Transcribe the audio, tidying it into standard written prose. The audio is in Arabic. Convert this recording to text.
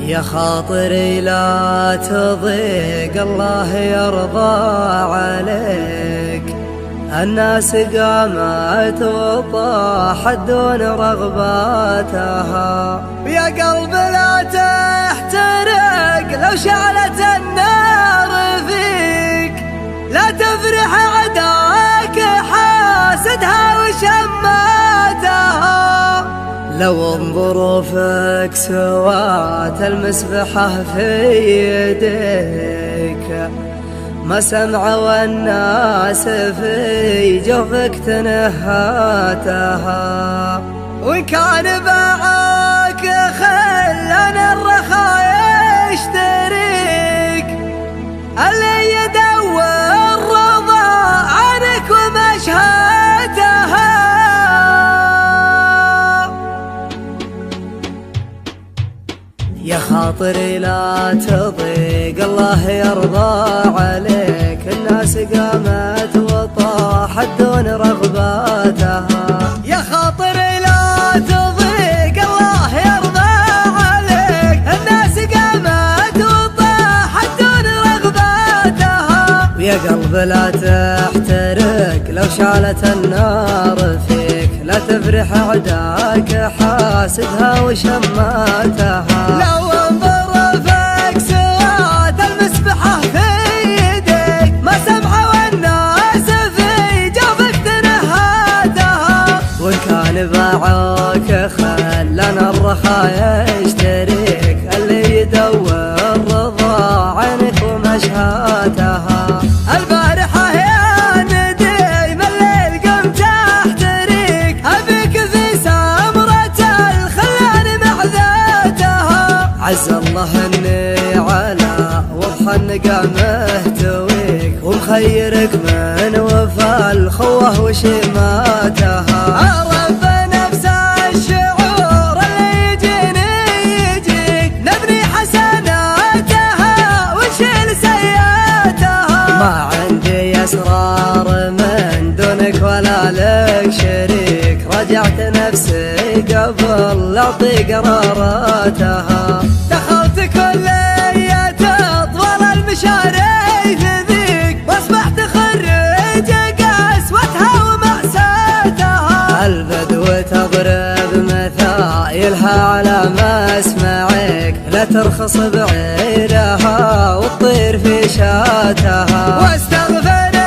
يا خاطري لا تضيق، الله يرضى عليك. الناس قامت وطاحت دون رغباتها، يا قلب لا تحترق لو شعلت النار فيك. لا تفرح عداك حاسدها وشماتها، لو ظروفك سوات المسبحة في يديك. ما سمع والناس في جوفك تنهاتها، وإن كان باعك خلنا الرخاء يشتريك. اللي يدور رضا عنك ومشهاتها، يا خاطري لا تضيق، الله يرضى عليك. الناس قامت وطاحت دون رغباتها، يا خاطري لا تضيق، الله يرضى عليك. الناس قامت وطاحت دون رغباتها، ويا قلب لا تحترق لو شعلت النار فيك. لا تفرح عداك حاسدها وشماتها، لو ظروفك سوات المسبحة في يديك. ما سمع والناس في جوفك تنهاتها، وإن كان باعوك خلنا الرخاء يشتريك. اللي يدور رضا عنك ومشهاتها. البارحة يا نديم الليل قمت احتريك، أبيك في سمرة الخلان معذاتها. عز الله اني على وضح النقا مهتويك، ومخيرك من وفى الخوة وشماتها. رب نفس الشعور اللي يجيني يجيك، نبني حسناتها ونشيل سيئاتها. ما عندي أسرار من دونك ولا لك شريك، رجعت نفسي قبل أعطي قراراتها. دخلت كلية طول المشاريع ذيك، واصبحت خريج قسوتها ومأساتها. البدو تضرب مثايلها على مسمعك، لا ترخص بعيرها وتطير في شاتها. واستغفر